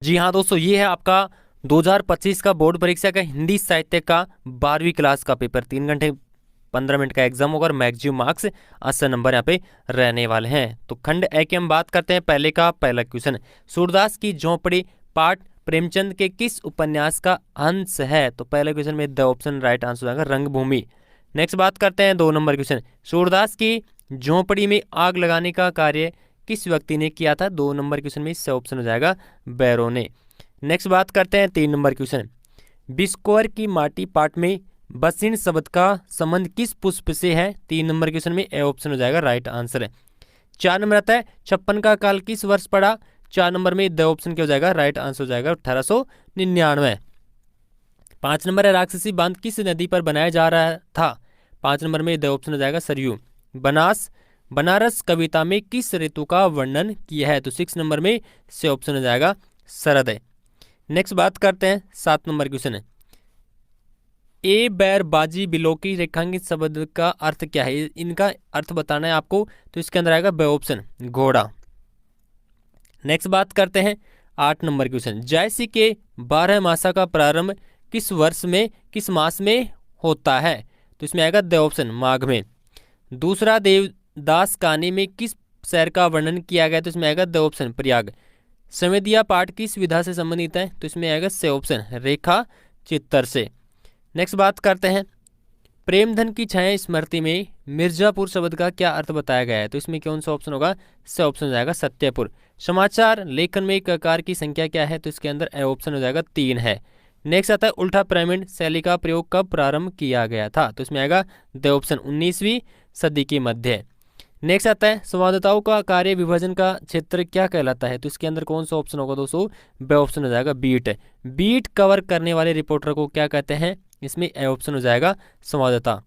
जी हाँ दोस्तों, ये है आपका 2025 का बोर्ड परीक्षा का हिंदी साहित्य का 12वीं क्लास का पेपर। 3 घंटे 15 मिनट का एग्जाम होगा और मैक्सिमम मार्क्स 80 नंबर यहाँ पे रहने वाले हैं। तो खंड ए की हम बात करते हैं। पहले का पहला क्वेश्चन, सूरदास की झोंपड़ी पाठ प्रेमचंद के किस उपन्यास का अंश है? तो पहले क्वेश्चन में द ऑप्शन राइट आंसर हो जाएगा रंगभूमि। नेक्स्ट बात करते हैं 2 नंबर क्वेश्चन, सूरदास की झोंपड़ी में आग लगाने का कार्य किस व्यक्ति ने किया था? 2 नंबर क्वेश्चन में इससे ऑप्शन हो जाएगा बैरो ने। नेक्स्ट बात करते हैं 3 नंबर क्वेश्चन, बिस्कोर की माटी पाठ में बसिन शब्द का संबंध किस पुष्प से है? 3 नंबर क्वेश्चन में ए ऑप्शन हो जाएगा राइट आंसर है। 4 नंबर आता है, 56 का काल किस वर्ष पड़ा? 4 नंबर में द ऑप्शन क्या हो जाएगा राइट आंसर हो जाएगा 1899। 5 नंबर है, राक्षसी बांध किस नदी पर बनाया जा रहा था? 5 नंबर में द ऑप्शन हो जाएगा सरयू। बनारस कविता में किस ऋतु का वर्णन किया है? तो 6 नंबर में से ऑप्शन हो जाएगा शरद है। नेक्स्ट बात करते हैं 7 नंबर क्वेश्चन है, ए बैर बाजी बिलोकी रेखांकित शब्द का अर्थ क्या है? इनका अर्थ बताना है आपको, तो इसके अंदर आएगा बे ऑप्शन घोड़ा। नेक्स्ट बात करते हैं 8 नंबर क्वेश्चन, जयसी के 12 मासा का प्रारंभ किस वर्ष में किस मास में होता है? तो इसमें आएगा द ऑप्शन माघ में। दूसरा देवदास कहानी में किस शहर का वर्णन किया गया? तो इसमें आएगा द ऑप्शन प्रयाग। संवेदिया पाठ किस विधा से संबंधित है? तो इसमें आएगा से ऑप्शन रेखा चित्तर से। नेक्स्ट बात करते हैं, प्रेमधन की छाया स्मृति में मिर्जापुर शब्द का क्या अर्थ बताया गया है? तो इसमें कौन सा ऑप्शन होगा? से ऑप्शन हो जाएगा सत्यपुर। समाचार लेखन में ककार की संख्या क्या है? तो इसके अंदर ए ऑप्शन हो जाएगा 3 है। नेक्स्ट आता है, उल्टा पिरामिड शैली का प्रयोग कब प्रारंभ किया गया था? तो इसमें आएगा द ऑप्शन 19वीं सदी के मध्य। नेक्स्ट आता है, संवाददाताओं का कार्य विभाजन का क्षेत्र क्या कहलाता है? तो इसके अंदर कौन सा ऑप्शन होगा दोस्तों? बे ऑप्शन हो जाएगा बीट। बीट कवर करने वाले रिपोर्टर को क्या कहते हैं? इसमें ए ऑप्शन हो जाएगा संवाददाता।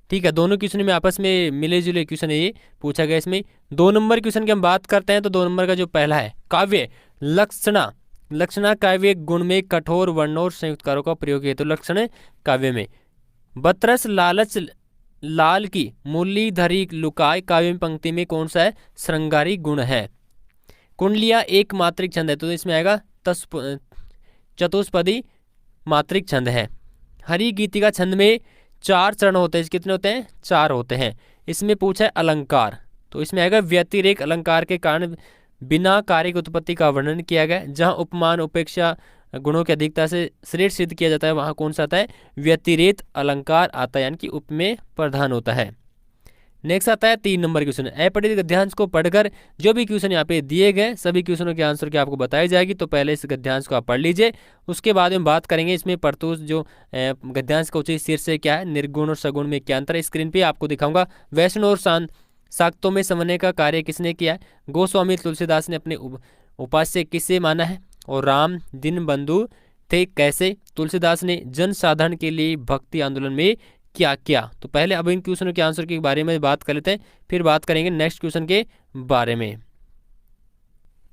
ठीक है, दोनों क्वेश्चन में आपस में मिले जुले क्वेश्चन है, ये पूछा गया। इसमें 2 नंबर क्वेश्चन की हम बात करते हैं तो 2 नंबर का जो पहला है, काव्य लक्षणा काव्य गुण में कठोर वर्ण और संयुक्तकारों का प्रयोग है। तो लक्षण काव्य में बतरस लालच लाल की मूली धरी लुकाय काव्य में पंक्ति में कौन सा है? श्रृंगारी गुण है। कुंडलिया एक मात्रिक छंद है, तो इसमें आएगा चतुष्पदी मात्रिक छंद है। हरि गीतिका छंद में 4 चरण होते हैं, कितने होते हैं? 4 होते हैं। इसमें पूछा है अलंकार, तो इसमें आएगा व्यतिरेक अलंकार के कारण बिना कार्य की उत्पत्ति का वर्णन किया गया। जहां उपमान उपेक्षा गुणों की अधिकता से श्रेष्ठ सिद्ध किया जाता है, वहां कौन सा आता है? व्यतिरेक अलंकार आता है, यानी कि उप में प्रधान होता है। नेक्स्ट आता है 3 नंबर क्वेश्चन, अपठित गद्यांश को पढ़कर जो भी क्वेश्चन यहाँ पे दिए गए सभी क्वेश्चनों के आंसर की आपको बताई जाएगी। तो पहले इस गद्यांश को आप पढ़ लीजिए, उसके बाद में बात करेंगे इसमें परतुष जो गद्यांश का उचित शीर्षक क्या है, निर्गुण और सगुण में क्या अंतर है, स्क्रीन पे आपको दिखाऊंगा। वैष्णव और शाक्तों में समन्वय का कार्य किसने किया है? गोस्वामी तुलसीदास ने अपने उपास्य किसे माना है? और राम दीनबंधु थे कैसे? तुलसीदास ने जन साधारण के लिए भक्ति आंदोलन में क्या किया? तो पहले अब इन क्वेश्चनों के आंसर के बारे में बात कर लेते हैं, फिर बात करेंगे नेक्स्ट क्वेश्चन के बारे में।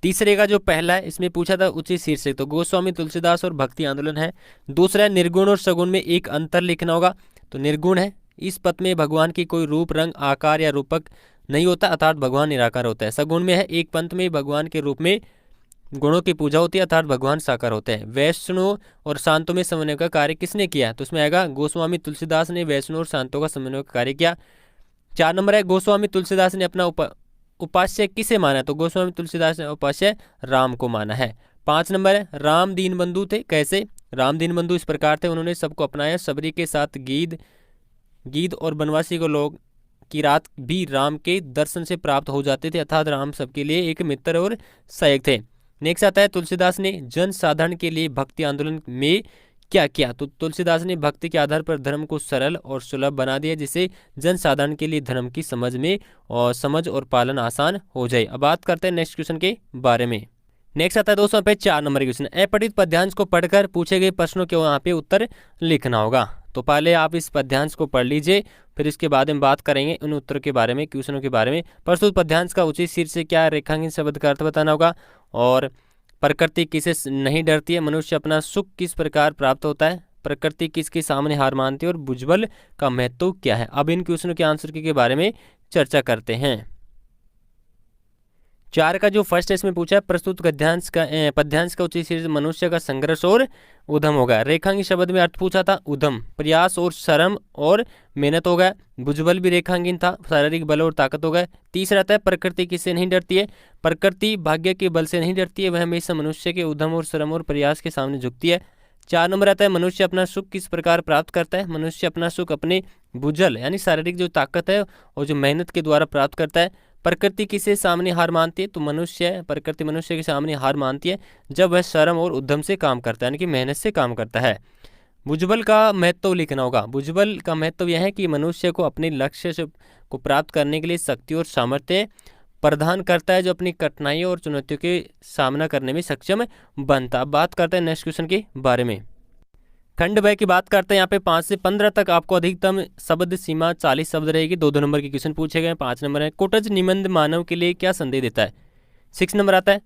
तीसरे का जो पहला है, इसमें पूछा था उचित शीर्षक, तो गोस्वामी तुलसीदास और भक्ति आंदोलन है। दूसरा है निर्गुण और सगुण में एक अंतर लिखना होगा, तो निर्गुण है इस पद में भगवान की कोई रूप रंग आकार या रूपक नहीं होता, अर्थात भगवान निराकार होता है। सगुण में है एक पंथ में भगवान के रूप में गुणों की पूजा होती है, अर्थात भगवान साकार होते हैं। वैष्णव और शांतों में समन्वय का कार्य किसने किया? तो उसमें आएगा गोस्वामी तुलसीदास ने वैष्णव और शांतों का समन्वय का कार्य किया। 4 नंबर है, गोस्वामी तुलसीदास ने अपना उपास्य किसे माना? तो गोस्वामी तुलसीदास ने उपास्य राम को माना है। 5 नंबर है, राम दीनबंधु थे कैसे? राम दीनबंधु इस प्रकार थे, उन्होंने सबको अपनाया, सबरी के साथ गीध और बनवासी को लोग की रात भी राम के दर्शन से प्राप्त हो जाते थे, अर्थात राम सबके लिए एक मित्र और सहायक थे। नेक्स्ट आता है, तुलसीदास ने जन साधारण के लिए भक्ति आंदोलन में क्या किया? तो तुलसीदास ने भक्ति के आधार पर धर्म को सरल और सुलभ बना दिया, जिससे जन साधारण के लिए धर्म की समझ और पालन आसान हो जाए। अब बात करते हैं नेक्स्ट क्वेश्चन के बारे में। नेक्स्ट आता है दोस्तों पे 4 नंबर क्वेश्चन, अपठित पद्यांश को पढ़कर पूछे गए प्रश्नों के वहाँ पे उत्तर लिखना होगा। तो पहले आप इस पद्यांश को पढ़ लीजिए, फिर इसके बाद हम बात करेंगे उन उत्तरों के बारे में, क्वेश्चनों के बारे में। प्रस्तुत पद्यांश का उचित शीर्षक क्या है? रेखांकित शब्द का अर्थ बताना होगा। और प्रकृति किसे नहीं डरती है? मनुष्य अपना सुख किस प्रकार प्राप्त होता है? प्रकृति किसके सामने हार मानती है? और भुजबल का महत्व क्या है? अब इन क्वेश्चनों के आंसर के बारे में चर्चा करते हैं। 4 का जो फर्स्ट है इसमें पूछा है प्रस्तुत पद्यांश का उचित शीर्षक मनुष्य का संघर्ष और उद्यम होगा। रेखांकित शब्द में अर्थ पूछा था उद्यम, प्रयास और श्रम और मेहनत हो गया। भुजबल भी रेखांकित था, शारीरिक बल और ताकत हो गया। तीसरा आता है प्रकृति किससे नहीं डरती है, प्रकृति भाग्य के बल से नहीं डरती है, वह हमेशा मनुष्य के उद्यम और श्रम और प्रयास के सामने झुकती है। 4 नंबर आता है मनुष्य अपना सुख किस प्रकार प्राप्त करता है, मनुष्य अपना सुख अपने भुजल यानी शारीरिक जो ताकत है और जो मेहनत के द्वारा प्राप्त करता है। प्रकृति किसे सामने हार मानती है, तो प्रकृति मनुष्य के सामने हार मानती है जब वह श्रम और उद्यम से काम करता है यानी कि मेहनत से काम करता है। भुजबल का महत्व लिखना होगा। भुजबल का महत्व यह है कि मनुष्य को अपने लक्ष्य को प्राप्त करने के लिए शक्ति और सामर्थ्य प्रदान करता है, जो अपनी कठिनाइयों और चुनौतियों के सामना करने में सक्षम बनता। अब बात करते हैं नेक्स्ट क्वेश्चन के बारे में। खंड ब की बात करते हैं। यहाँ पे 5 से 15 तक आपको अधिकतम शब्द सीमा 40 शब्द रहेगी। 2-2 नंबर के क्वेश्चन पूछे गए। 5 नंबर है कोटज निबंध मानव के लिए क्या संदेश देता है। 6 नंबर आता है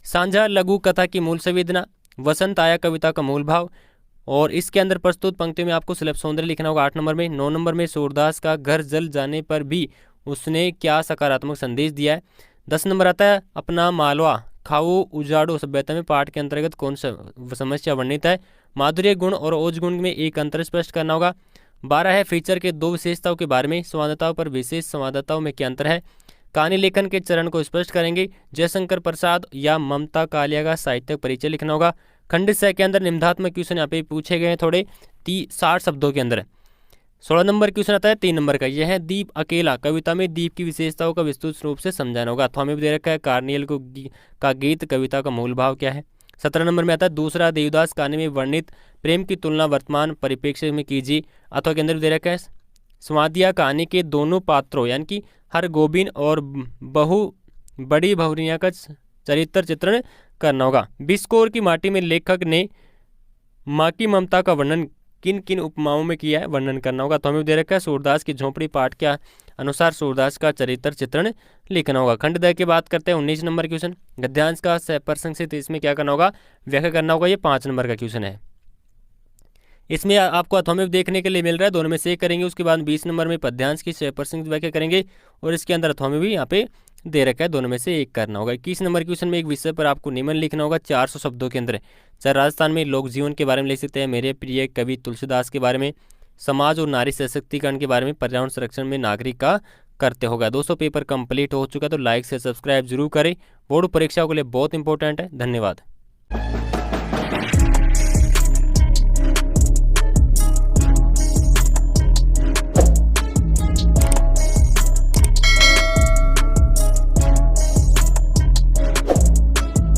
साझा लघु कथा की मूल संवेदना, वसंत आया कविता का मूल भाव, और इसके अंदर प्रस्तुत पंक्तियों में आपको सुलभ सौंदर्य लिखना होगा 8 नंबर में। 9 नंबर में सूरदास का घर जल जाने पर भी उसने क्या सकारात्मक संदेश दिया है। 10 नंबर आता है अपना मालवा खाओ उजाड़ो सभ्यता में पाठ के अंतर्गत कौन सा समस्या वर्णित है। माधुर्य गुण और ओज गुण में एक अंतर स्पष्ट करना होगा। 12 है फीचर के 2 विशेषताओं के बारे में, संवादताओं पर विशेष संवादताओं में क्या अंतर है। कहानी लेखन के चरण को स्पष्ट करेंगे। जयशंकर प्रसाद या ममता कालिया का साहित्यिक परिचय लिखना होगा। खंड स के अंदर निबंधात्मक क्वेश्चन यहाँ पे पूछे गए हैं थोड़े 60 शब्दों के अंदर। 16 नंबर क्वेश्चन आता है 3 नंबर का, यह है दीप अकेला कविता में दीप की विशेषताओं का विस्तृत रूप से समझाना होगा। अथवा में भी दे रखा है कार्नियल का गीत कविता का मूल भाव क्या है। 17 नंबर में आता है दूसरा देवदास कहानी में वर्णित प्रेम की तुलना वर्तमान परिप्रेक्ष्य में कीजिए। अथवा के अंदर भी दे रखा है स्वादिया कहानी के दोनों पात्रों यानी कि हर गोबिन और बड़ी भवरिया का चरित्र चित्रण करना होगा। बिस्कोर की माटी में लेखक ने माँ की ममता का वर्णन किन किन उपमाओं में किया है, वर्णन करना होगा। तो हमें दे रखा है सूरदास की झोंपड़ी पाठ के अनुसार सूरदास का चरित्र चित्रण लिखना होगा। खंड द की बात करते हैं 19 नंबर क्वेश्चन, गद्यांश का प्रसंग से इसमें क्या करना होगा, व्याख्या करना होगा। ये 5 नंबर का क्वेश्चन है। इसमें आपको अथवा देखने के लिए मिल रहा है, दोनों में से एक करेंगे। उसके बाद 20 नंबर में पद्यांश की प्रसंग व्याख्या करेंगे और इसके अंदर अथवा भी यहाँ पे दे रखा है, दोनों में से एक करना होगा। 21 नंबर क्वेश्चन में एक विषय पर आपको निबंध लिखना होगा 400 शब्दों के अंदर। चाहे राजस्थान में लोक जीवन के बारे में लिख सकते हैं, मेरे प्रिय कवि तुलसीदास के बारे में, समाज और नारी सशक्तिकरण के बारे में, पर्यावरण संरक्षण में नागरिक का करते होगा। दोस्तों पेपर कंप्लीट हो चुका है, तो लाइक से सब्सक्राइब जरूर करें। बोर्ड परीक्षाओं के लिए बहुत इंपॉर्टेंट है। धन्यवाद।